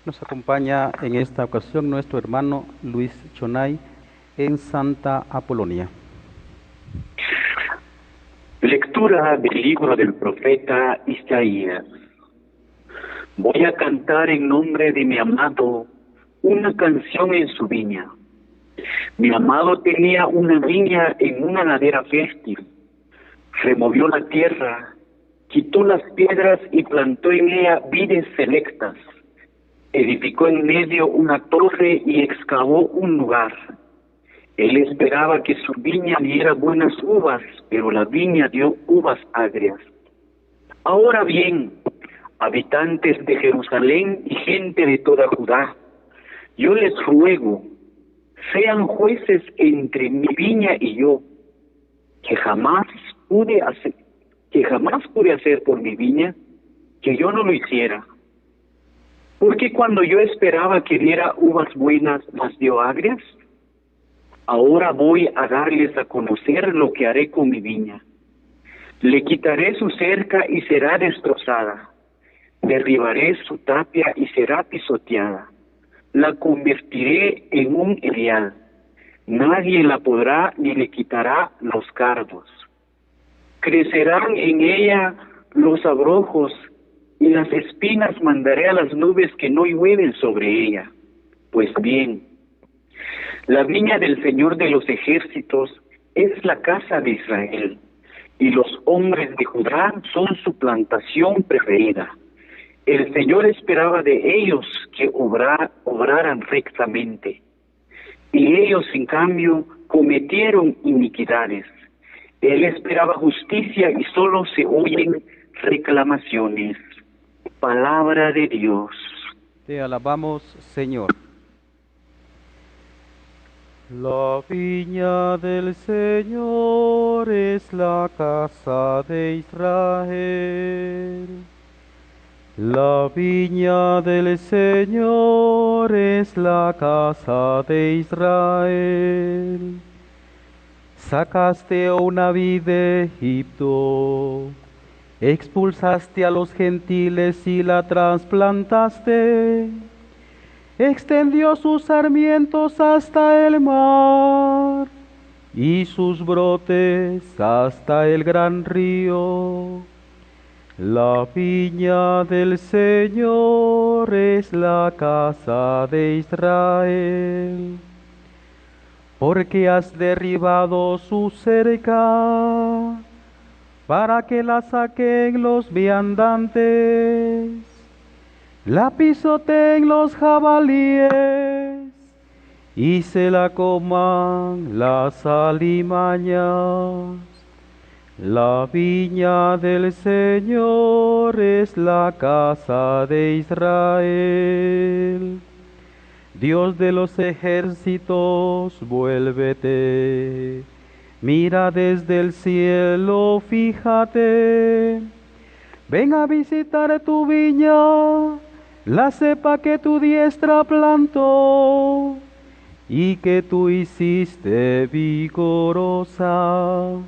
Nos acompaña en esta ocasión nuestro hermano Luis Chonay en Santa Apolonia. Lectura del libro del profeta Isaías. Voy a cantar en nombre de mi amado una canción en su viña. Mi amado tenía una viña en una ladera fértil. Removió la tierra, quitó las piedras y plantó en ella vides selectas. Edificó en medio una torre y excavó un lugar. Él esperaba que su viña diera buenas uvas, pero la viña dio uvas agrias. Ahora bien, habitantes de Jerusalén y gente de toda Judá, yo les ruego, sean jueces entre mi viña y yo, que jamás pude hacer por mi viña, que yo no lo hiciera. Porque cuando yo esperaba que diera uvas buenas, las dio agrias. Ahora voy a darles a conocer lo que haré con mi viña. Le quitaré su cerca y será destrozada. Derribaré su tapia y será pisoteada. La convertiré en un erial. Nadie la podrá ni le quitará los cardos. Crecerán en ella los abrojos y las espinas mandaré a las nubes que no llueven sobre ella. Pues bien, la viña del Señor de los ejércitos es la casa de Israel, y los hombres de Judá son su plantación preferida. El Señor esperaba de ellos que obraran rectamente, y ellos en cambio cometieron iniquidades. Él esperaba justicia y solo se oyen reclamaciones. Palabra de Dios. Te alabamos, Señor. La viña del Señor es la casa de Israel. La viña del Señor es la casa de Israel. Sacaste una vid de Egipto, expulsaste a los gentiles y la trasplantaste. Extendió sus sarmientos hasta el mar y sus brotes hasta el gran río. La viña del Señor es la casa de Israel. Porque has derribado su cerca para que la saquen los viandantes, la pisoteen los jabalíes y se la coman las alimañas. La viña del Señor es la casa de Israel. Dios de los ejércitos, vuélvete. Mira desde el cielo, fíjate. Ven a visitar tu viña, la cepa que tu diestra plantó y que tú hiciste vigorosa.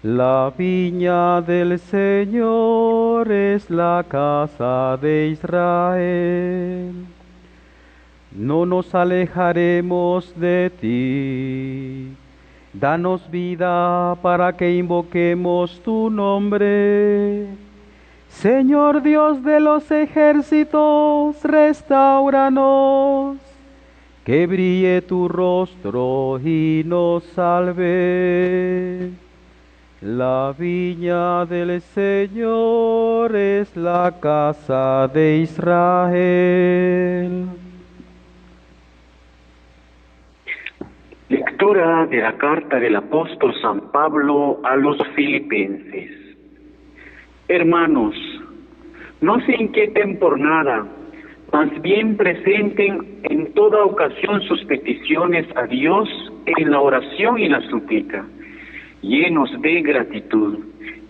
La viña del Señor es la casa de Israel. No nos alejaremos de ti. Danos vida para que invoquemos tu nombre. Señor Dios de los ejércitos, restáuranos. Que brille tu rostro y nos salve. La viña del Señor es la casa de Israel. Lectura de la carta del apóstol San Pablo a los filipenses. Hermanos, no se inquieten por nada, más bien presenten en toda ocasión sus peticiones a Dios en la oración y la súplica, llenos de gratitud,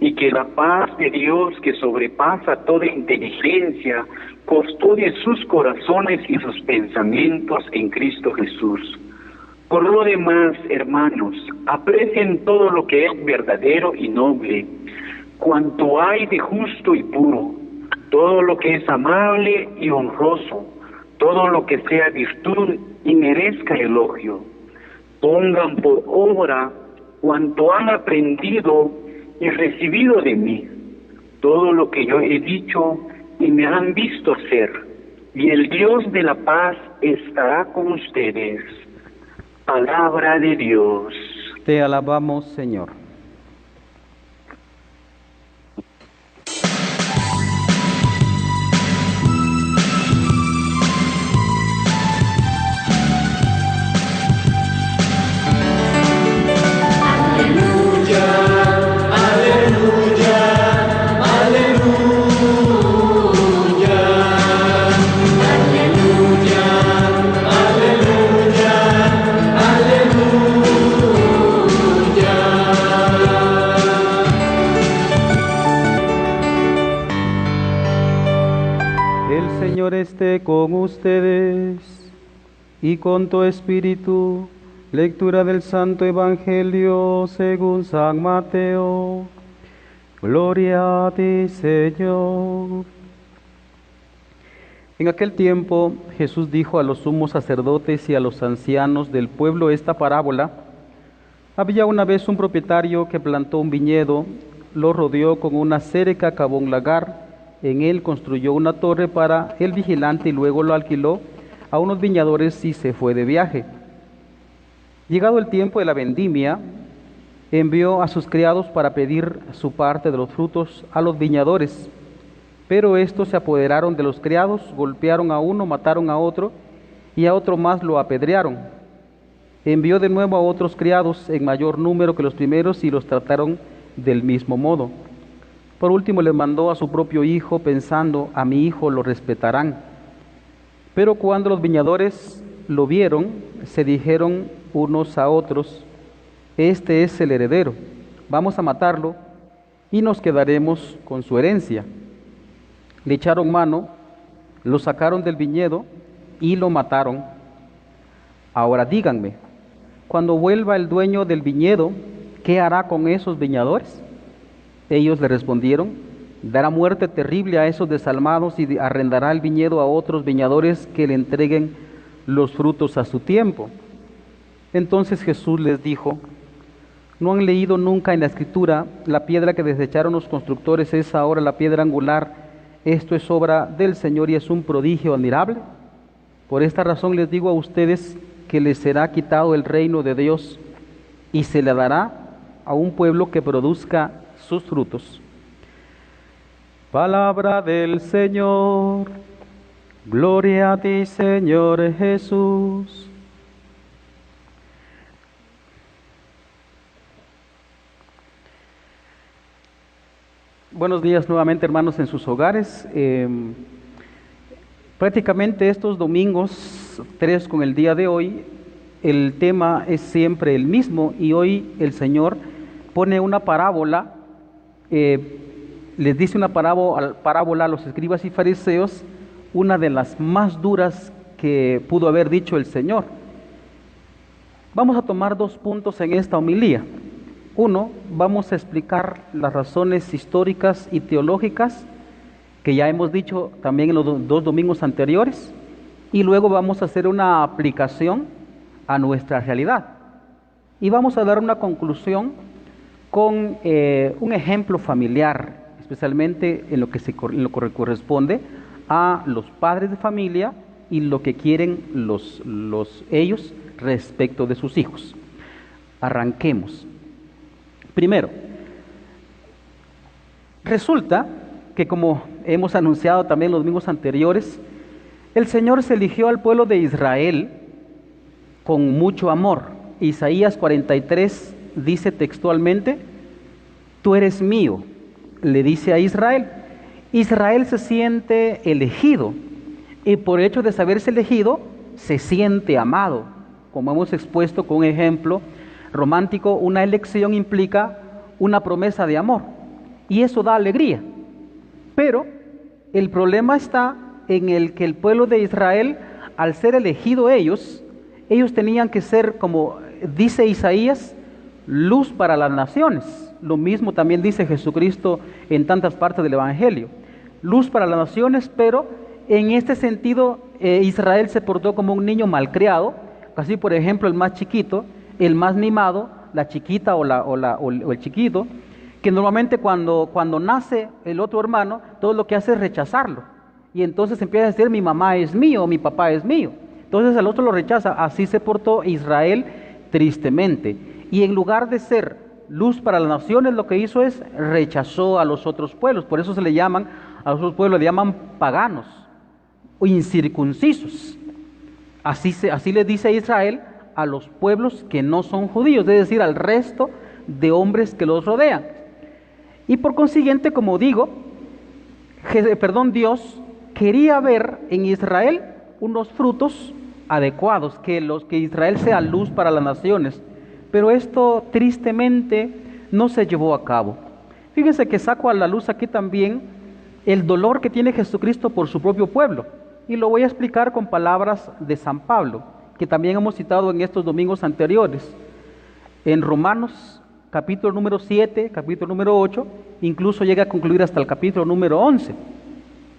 y que la paz de Dios, que sobrepasa toda inteligencia, custodie sus corazones y sus pensamientos en Cristo Jesús. Por lo demás, hermanos, aprecien todo lo que es verdadero y noble, cuanto hay de justo y puro, todo lo que es amable y honroso, todo lo que sea virtud y merezca elogio. Pongan por obra cuanto han aprendido y recibido de mí, todo lo que yo he dicho y me han visto hacer, y el Dios de la paz estará con ustedes. Palabra de Dios. Te alabamos, Señor. Esté con ustedes y con tu espíritu. Lectura del Santo Evangelio según San Mateo. Gloria a ti, Señor. En aquel tiempo Jesús dijo a los sumos sacerdotes y a los ancianos del pueblo esta parábola. Había una vez un propietario que plantó un viñedo, lo rodeó con una cerca, cavó un lagar, en él construyó una torre para el vigilante y luego lo alquiló a unos viñadores y se fue de viaje. Llegado el tiempo de la vendimia, envió a sus criados para pedir su parte de los frutos a los viñadores. Pero estos se apoderaron de los criados, golpearon a uno, mataron a otro y a otro más lo apedrearon. Envió de nuevo a otros criados en mayor número que los primeros y los trataron del mismo modo. Por último les mandó a su propio hijo, pensando: a mi hijo lo respetarán. Pero cuando los viñadores lo vieron, se dijeron unos a otros: este es el heredero, vamos a matarlo y nos quedaremos con su herencia. Le echaron mano, lo sacaron del viñedo y lo mataron. Ahora díganme, cuando vuelva el dueño del viñedo, ¿qué hará con esos viñadores? Ellos le respondieron: dará muerte terrible a esos desalmados y arrendará el viñedo a otros viñadores que le entreguen los frutos a su tiempo. Entonces Jesús les dijo: ¿no han leído nunca en la Escritura: la piedra que desecharon los constructores es ahora la piedra angular? Esto es obra del Señor y es un prodigio admirable. Por esta razón les digo a ustedes que les será quitado el reino de Dios y se le dará a un pueblo que produzca sus frutos. Palabra del Señor. Gloria a ti, Señor Jesús. Buenos días nuevamente, hermanos, en sus hogares. Prácticamente estos domingos, 3 con el día de hoy, el tema es siempre el mismo y hoy el Señor pone una parábola, les dice una parábola a los escribas y fariseos, una de las más duras que pudo haber dicho el Señor. Vamos a tomar 2 puntos en esta homilía. Uno, vamos a explicar las razones históricas y teológicas que ya hemos dicho también en los 2 domingos anteriores, y luego vamos a hacer una aplicación a nuestra realidad. Y vamos a dar una conclusión con un ejemplo familiar, especialmente en lo que corresponde a los padres de familia y lo que quieren ellos respecto de sus hijos. Arranquemos. Primero, resulta que, como hemos anunciado también los domingos anteriores, el Señor se eligió al pueblo de Israel con mucho amor. Isaías 43 dice textualmente: tú eres mío, le dice a Israel. Israel se siente elegido y por hecho de saberse elegido se siente amado. Como hemos expuesto con un ejemplo romántico, una elección implica una promesa de amor y eso da alegría. Pero el problema está en el que el pueblo de Israel, al ser elegido ellos tenían que ser, como dice Isaías, luz para las naciones. Lo mismo también dice Jesucristo en tantas partes del Evangelio. Luz para las naciones, pero en este sentido Israel se portó como un niño malcriado, así por ejemplo el más chiquito, el más mimado, la chiquita o el chiquito, que normalmente cuando nace el otro hermano, todo lo que hace es rechazarlo. Y entonces empieza a decir, mi mamá es mío, mi papá es mío. Entonces el otro lo rechaza. Así se portó Israel tristemente. Y en lugar de ser luz para las naciones, lo que hizo es rechazó a los otros pueblos. Por eso a los otros pueblos le llaman paganos o incircuncisos. Así le dice a Israel a los pueblos que no son judíos, es decir, al resto de hombres que los rodean. Y por consiguiente, como digo, Dios quería ver en Israel unos frutos adecuados, que Israel sea luz para las naciones. Pero esto tristemente no se llevó a cabo. Fíjense que saco a la luz aquí también el dolor que tiene Jesucristo por su propio pueblo. Y lo voy a explicar con palabras de San Pablo, que también hemos citado en estos domingos anteriores. En Romanos, capítulo número 7, capítulo número 8, incluso llega a concluir hasta el capítulo número 11,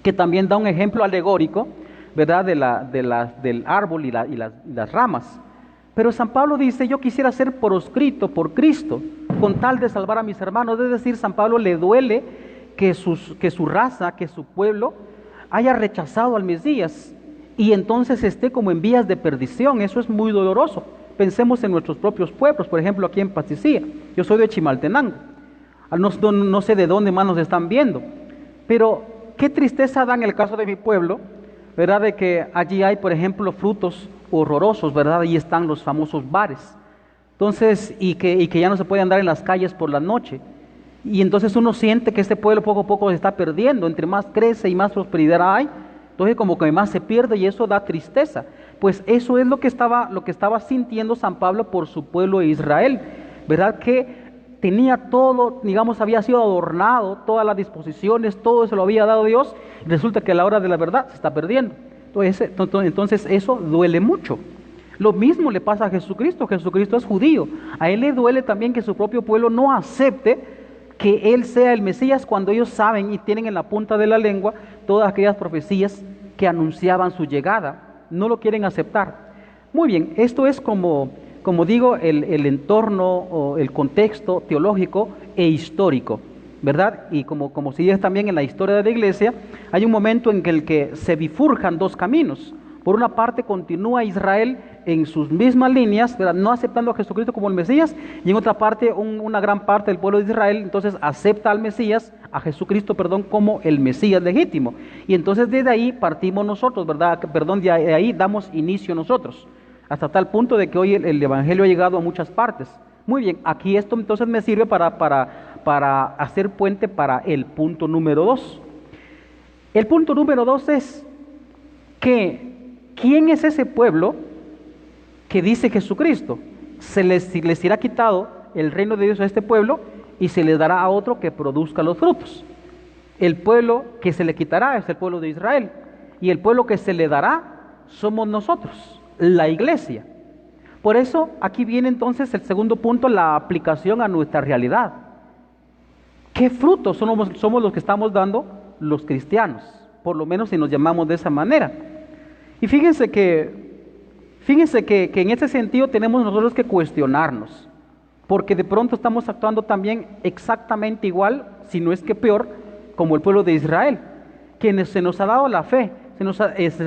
que también da un ejemplo alegórico, ¿verdad?, del árbol y las ramas. Pero San Pablo dice, yo quisiera ser proscrito por Cristo, con tal de salvar a mis hermanos. Es decir, San Pablo le duele que su raza, que su pueblo, haya rechazado al Mesías y entonces esté como en vías de perdición. Eso es muy doloroso. Pensemos en nuestros propios pueblos, por ejemplo aquí en Pasticía. Yo soy de Chimaltenango, no sé de dónde más nos están viendo, pero qué tristeza da en el caso de mi pueblo, ¿verdad?, de que allí hay, por ejemplo, frutos horrorosos, ¿verdad? Ahí están los famosos bares, entonces, y que ya no se puede andar en las calles por la noche. Y entonces uno siente que este pueblo poco a poco se está perdiendo. Entre más crece y más prosperidad hay, entonces como que más se pierde, y eso da tristeza. Pues eso es lo que estaba sintiendo San Pablo por su pueblo de Israel, ¿verdad? Que tenía todo, digamos, había sido adornado, todas las disposiciones, todo eso lo había dado Dios, y resulta que a la hora de la verdad se está perdiendo. Entonces eso duele mucho. Lo mismo le pasa a Jesucristo. Jesucristo es judío. A él le duele también que su propio pueblo no acepte que Él sea el Mesías, cuando ellos saben y tienen en la punta de la lengua todas aquellas profecías que anunciaban su llegada. No lo quieren aceptar. Muy bien, esto es como digo, el entorno o el contexto teológico e histórico, ¿verdad? Y como se dice también en la historia de la iglesia, hay un momento en el que se bifurcan dos caminos. Por una parte continúa Israel en sus mismas líneas, ¿verdad?, no aceptando a Jesucristo como el Mesías, y en otra parte, una gran parte del pueblo de Israel entonces acepta al Mesías, a Jesucristo, como el Mesías legítimo. Y entonces desde ahí partimos nosotros, ¿verdad? De ahí damos inicio nosotros, hasta tal punto de que hoy el Evangelio ha llegado a muchas partes. Muy bien, aquí esto entonces me sirve para hacer puente para el punto número 2. El punto número 2 es que ¿quién es ese pueblo que dice Jesucristo? Se les irá quitado el reino de Dios a este pueblo y se les dará a otro que produzca los frutos. El pueblo que se le quitará es el pueblo de Israel, y el pueblo que se le dará somos nosotros, la iglesia. Por eso aquí viene entonces el segundo punto, la aplicación a nuestra realidad. ¿Qué frutos somos los que estamos dando los cristianos? Por lo menos si nos llamamos de esa manera. Y fíjense que en ese sentido tenemos nosotros que cuestionarnos, porque de pronto estamos actuando también exactamente igual, si no es que peor, como el pueblo de Israel, que se nos ha dado la fe, se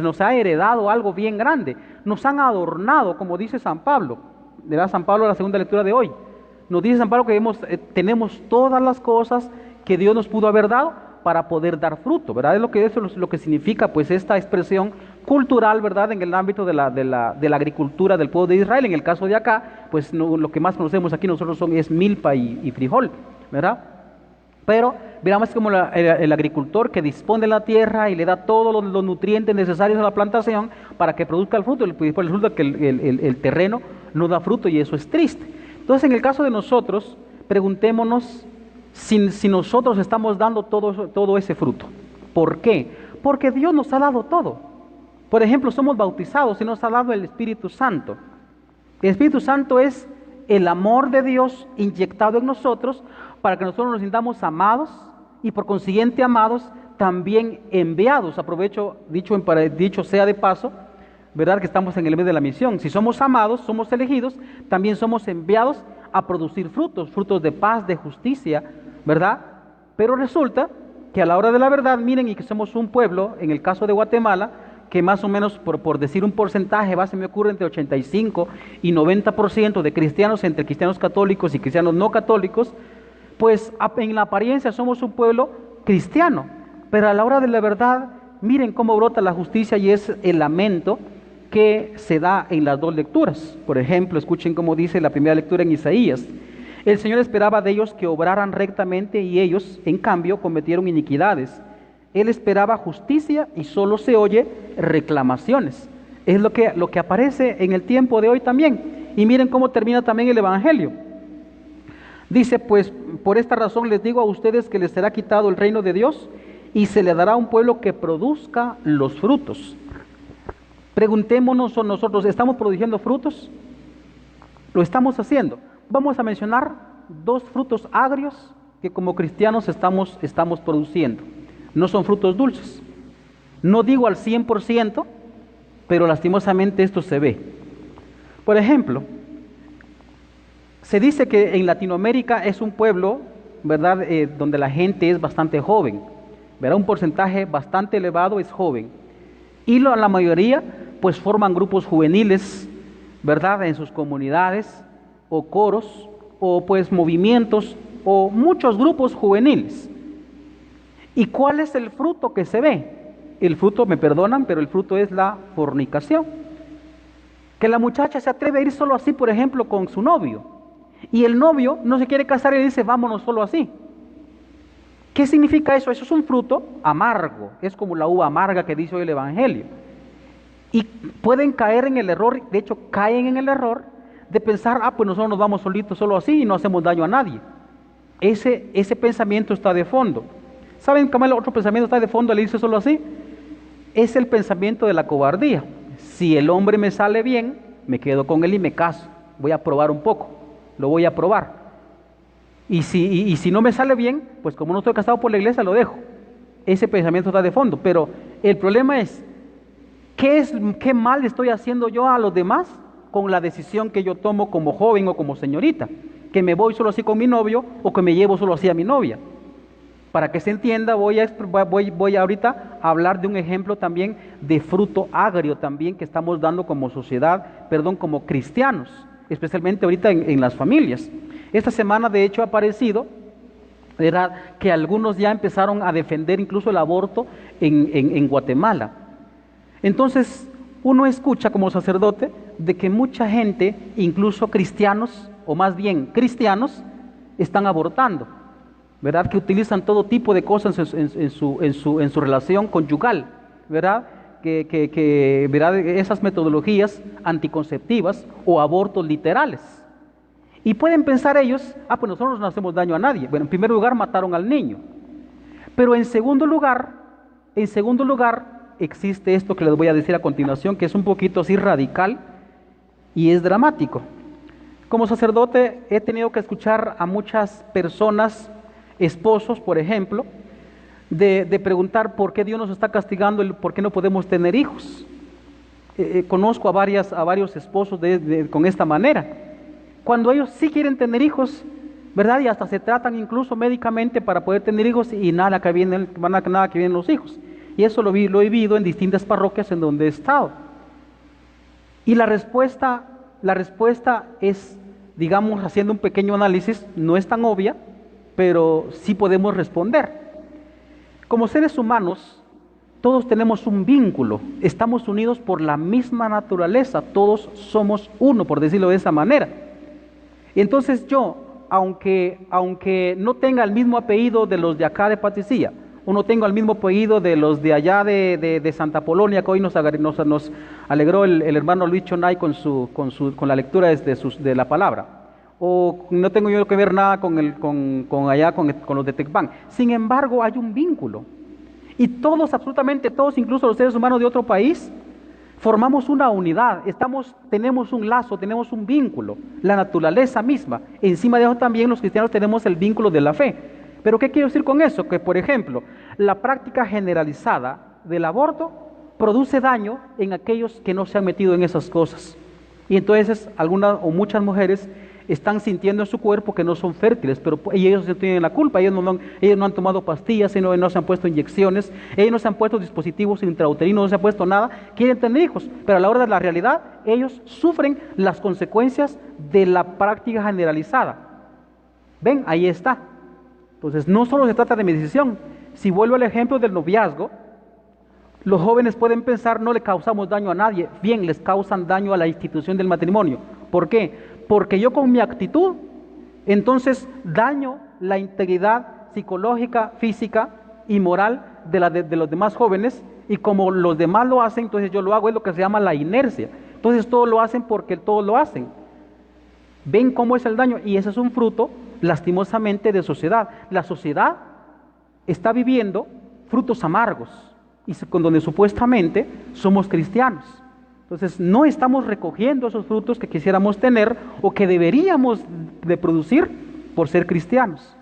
nos ha heredado algo bien grande, nos han adornado, como dice San Pablo, le da San Pablo la segunda lectura de hoy. Nos dice San Pablo que tenemos todas las cosas que Dios nos pudo haber dado para poder dar fruto, ¿verdad? Eso es lo que significa pues esta expresión cultural, ¿verdad?, en el ámbito de la agricultura del pueblo de Israel. En el caso de acá, pues lo que más conocemos aquí nosotros es milpa y frijol, ¿verdad? Pero veamos como el agricultor que dispone de la tierra y le da todos los nutrientes necesarios a la plantación para que produzca el fruto, y después resulta que el terreno no da fruto, y eso es triste. Entonces, en el caso de nosotros, preguntémonos si nosotros estamos dando todo ese fruto. ¿Por qué? Porque Dios nos ha dado todo. Por ejemplo, somos bautizados y nos ha dado el Espíritu Santo. El Espíritu Santo es el amor de Dios inyectado en nosotros para que nosotros nos sintamos amados, y por consiguiente amados también enviados. Aprovecho, dicho sea de paso, ¿verdad? Que estamos en el mes de la misión. Si somos amados, somos elegidos, también somos enviados a producir frutos, frutos de paz, de justicia, ¿verdad? Pero resulta que a la hora de la verdad, miren, y que somos un pueblo, en el caso de Guatemala, que más o menos, por decir un porcentaje, se me ocurre entre 85 y 90% de cristianos, entre cristianos católicos y cristianos no católicos, pues en la apariencia somos un pueblo cristiano, pero a la hora de la verdad, miren cómo brota la justicia y es el lamento que se da en las dos lecturas. Por ejemplo, escuchen cómo dice la primera lectura en Isaías. El Señor esperaba de ellos que obraran rectamente y ellos, en cambio, cometieron iniquidades. Él esperaba justicia y solo se oye reclamaciones. Es lo que aparece en el tiempo de hoy también. Y miren cómo termina también el Evangelio. Dice, pues, por esta razón les digo a ustedes que les será quitado el reino de Dios y se le dará a un pueblo que produzca los frutos. Preguntémonos nosotros, ¿estamos produciendo frutos? ¿Lo estamos haciendo? Vamos a mencionar dos frutos agrios que como cristianos estamos produciendo. No son frutos dulces. No digo al 100%, pero lastimosamente esto se ve. Por ejemplo, se dice que en Latinoamérica es un pueblo, ¿verdad?, donde la gente es bastante joven, ¿verdad? Un porcentaje bastante elevado es joven. Y la mayoría, pues, forman grupos juveniles, ¿verdad?, en sus comunidades, o coros, o pues movimientos, o muchos grupos juveniles. ¿Y cuál es el fruto que se ve? El fruto, me perdonan, pero el fruto es la fornicación. Que la muchacha se atreve a ir solo así, por ejemplo, con su novio. Y el novio no se quiere casar y dice, vámonos solo así. ¿Qué significa eso? Eso es un fruto amargo. Es como la uva amarga que dice hoy el Evangelio. Y pueden caer en el error, de hecho caen en el error de pensar, pues nosotros nos vamos solitos solo así y no hacemos daño a nadie. Ese pensamiento está de fondo. ¿Saben cómo el otro pensamiento está de fondo al irse solo así? Es el pensamiento de la cobardía. Si el hombre me sale bien, me quedo con él y me caso. Voy a probar un poco, lo voy a probar. Y si no me sale bien, pues como no estoy casado por la iglesia, lo dejo. Ese pensamiento está de fondo. Pero el problema es, ¿qué mal estoy haciendo yo a los demás con la decisión que yo tomo como joven o como señorita? Que me voy solo así con mi novio o que me llevo solo así a mi novia. Para que se entienda, voy ahorita a hablar de un ejemplo también de fruto agrio también que estamos dando como sociedad, como cristianos, especialmente ahorita en las familias. Esta semana de hecho ha aparecido, ¿verdad?, que algunos ya empezaron a defender incluso el aborto en Guatemala. Entonces, uno escucha como sacerdote de que mucha gente, incluso cristianos, o más bien cristianos, están abortando, ¿verdad?, que utilizan todo tipo de cosas en su relación conyugal, ¿verdad?, ¿verdad?, esas metodologías anticonceptivas o abortos literales. Y pueden pensar ellos, pues nosotros no hacemos daño a nadie. Bueno, en primer lugar mataron al niño, pero en segundo lugar existe esto que les voy a decir a continuación, que es un poquito así radical y es dramático. Como sacerdote he tenido que escuchar a muchas personas, esposos, por ejemplo, de preguntar por qué Dios nos está castigando, por qué no podemos tener hijos. Conozco a varios esposos con esta manera, cuando ellos sí quieren tener hijos, ¿verdad? Y hasta se tratan incluso médicamente para poder tener hijos y nada que vienen los hijos. Y eso lo he vivido en distintas parroquias en donde he estado. Y la respuesta es, digamos, haciendo un pequeño análisis, no es tan obvia, pero sí podemos responder. Como seres humanos, todos tenemos un vínculo, estamos unidos por la misma naturaleza, todos somos uno, por decirlo de esa manera. Entonces yo, aunque no tenga el mismo apellido de los de acá de Paticía, o no tengo el mismo apellido de los de allá de Santa Polonia, que hoy nos alegró el hermano Luis Chonay con la lectura de la palabra, o no tengo yo que ver nada con los de Tecpan. Sin embargo, hay un vínculo, y todos, absolutamente todos, incluso los seres humanos de otro país, formamos una unidad, tenemos un lazo, tenemos un vínculo, la naturaleza misma. Encima de eso también los cristianos tenemos el vínculo de la fe. ¿Pero qué quiero decir con eso? Que, por ejemplo, la práctica generalizada del aborto produce daño en aquellos que no se han metido en esas cosas. Y entonces algunas o muchas mujeres están sintiendo en su cuerpo que no son fértiles, pero ellos no tienen la culpa, ellos no han tomado pastillas, no se han puesto inyecciones, ellos no se han puesto dispositivos intrauterinos, no se han puesto nada, quieren tener hijos, pero a la hora de la realidad ellos sufren las consecuencias de la práctica generalizada. ¿Ven? Ahí está. Entonces no solo se trata de mi decisión. Si vuelvo al ejemplo del noviazgo, los jóvenes pueden pensar, no le causamos daño a nadie. Bien, les causan daño a la institución del matrimonio. ¿Por qué? Porque yo con mi actitud, entonces daño la integridad psicológica, física y moral de los demás jóvenes, y como los demás lo hacen, entonces yo lo hago, es lo que se llama la inercia. Entonces todos lo hacen porque todos lo hacen. ¿Ven cómo es el daño? Y ese es un fruto, lastimosamente, de sociedad. La sociedad está viviendo frutos amargos, y con donde supuestamente somos cristianos. Entonces no estamos recogiendo esos frutos que quisiéramos tener o que deberíamos de producir por ser cristianos.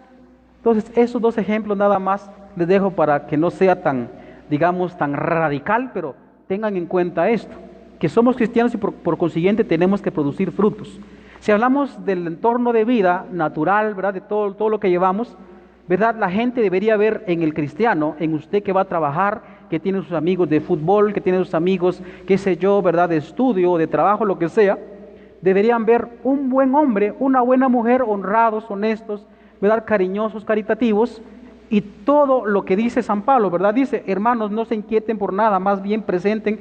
Entonces esos dos ejemplos nada más les dejo para que no sea tan, digamos, tan radical, pero tengan en cuenta esto, que somos cristianos y por consiguiente tenemos que producir frutos. Si hablamos del entorno de vida natural, ¿verdad?, de todo lo que llevamos, ¿verdad?, la gente debería ver en el cristiano, en usted que va a trabajar, que tiene sus amigos de fútbol, que tiene sus amigos, qué sé yo, ¿verdad?, de estudio, de trabajo, lo que sea, deberían ver un buen hombre, una buena mujer, honrados, honestos, ¿verdad?, cariñosos, caritativos, y todo lo que dice San Pablo, ¿verdad? Dice, hermanos, no se inquieten por nada, más bien presenten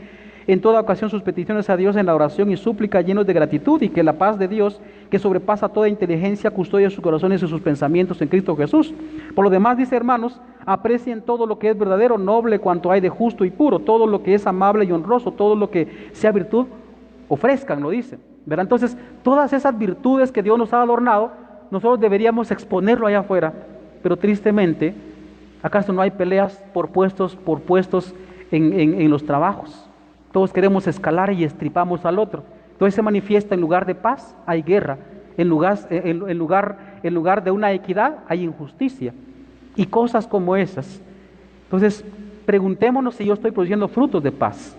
en toda ocasión sus peticiones a Dios en la oración y súplica, llenos de gratitud, y que la paz de Dios, que sobrepasa toda inteligencia, custodia sus corazones y sus pensamientos en Cristo Jesús. Por lo demás, dice, hermanos, aprecien todo lo que es verdadero, noble, cuanto hay de justo y puro, todo lo que es amable y honroso, todo lo que sea virtud, ofrezcan, lo dice, ¿verdad? Entonces, todas esas virtudes que Dios nos ha adornado, nosotros deberíamos exponerlo allá afuera, pero tristemente, ¿acaso no hay peleas por puestos en los trabajos? Todos queremos escalar y estripamos al otro. Entonces se manifiesta, en lugar de paz hay guerra, en lugar de una equidad hay injusticia y cosas como esas. Entonces preguntémonos si yo estoy produciendo frutos de paz.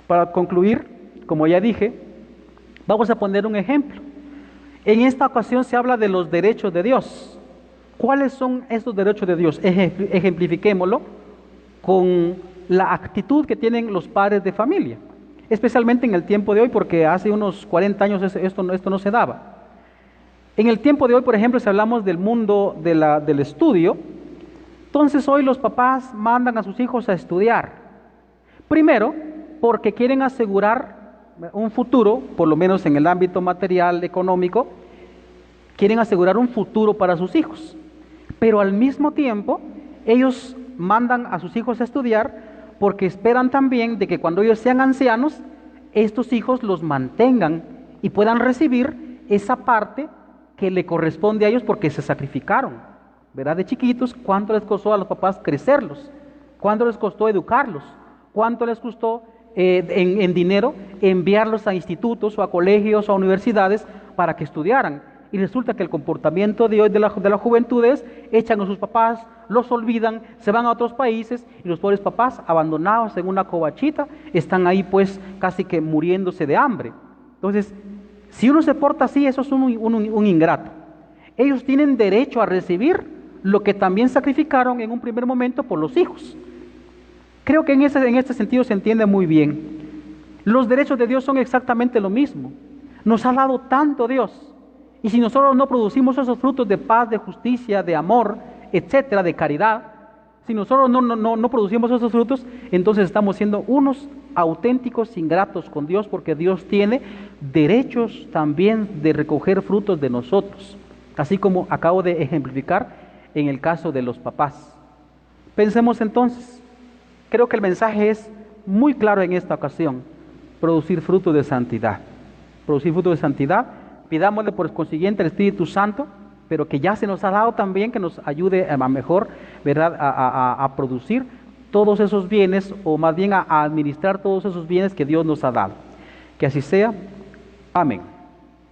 Para concluir, como ya dije, vamos a poner un ejemplo. En esta ocasión se habla de los derechos de Dios. ¿Cuáles son estos derechos de Dios? Ejemplifiquémoslo con la actitud que tienen los padres de familia, especialmente en el tiempo de hoy, porque hace unos 40 años esto no se daba. En el tiempo de hoy, por ejemplo, si hablamos del mundo del estudio, entonces hoy los papás mandan a sus hijos a estudiar. Primero, porque quieren asegurar un futuro, por lo menos en el ámbito material, económico, quieren asegurar un futuro para sus hijos. Pero al mismo tiempo, ellos mandan a sus hijos a estudiar porque esperan también de que cuando ellos sean ancianos, estos hijos los mantengan y puedan recibir esa parte que le corresponde a ellos porque se sacrificaron, ¿verdad? De chiquitos, ¿cuánto les costó a los papás crecerlos? ¿Cuánto les costó educarlos? ¿Cuánto les costó en dinero enviarlos a institutos o a colegios o a universidades para que estudiaran? Y resulta que el comportamiento de hoy de la juventud es, echan a sus papás, los olvidan, se van a otros países, y los pobres papás, abandonados en una covachita, están ahí pues casi que muriéndose de hambre. Entonces, si uno se porta así, eso es un ingrato. Ellos tienen derecho a recibir lo que también sacrificaron en un primer momento por los hijos. Creo que en este sentido se entiende muy bien. Los derechos de Dios son exactamente lo mismo. Nos ha dado tanto Dios. Y si nosotros no producimos esos frutos de paz, de justicia, de amor, etcétera, de caridad, si nosotros no producimos esos frutos, entonces estamos siendo unos auténticos ingratos con Dios, porque Dios tiene derechos también de recoger frutos de nosotros, así como acabo de ejemplificar en el caso de los papás. Pensemos entonces, creo que el mensaje es muy claro en esta ocasión: producir frutos de santidad. Producir frutos de santidad. Pidámosle por consiguiente al Espíritu Santo, pero que ya se nos ha dado también, que nos ayude a mejor, ¿verdad?, a producir todos esos bienes, o más bien a administrar todos esos bienes que Dios nos ha dado. Que así sea. Amén.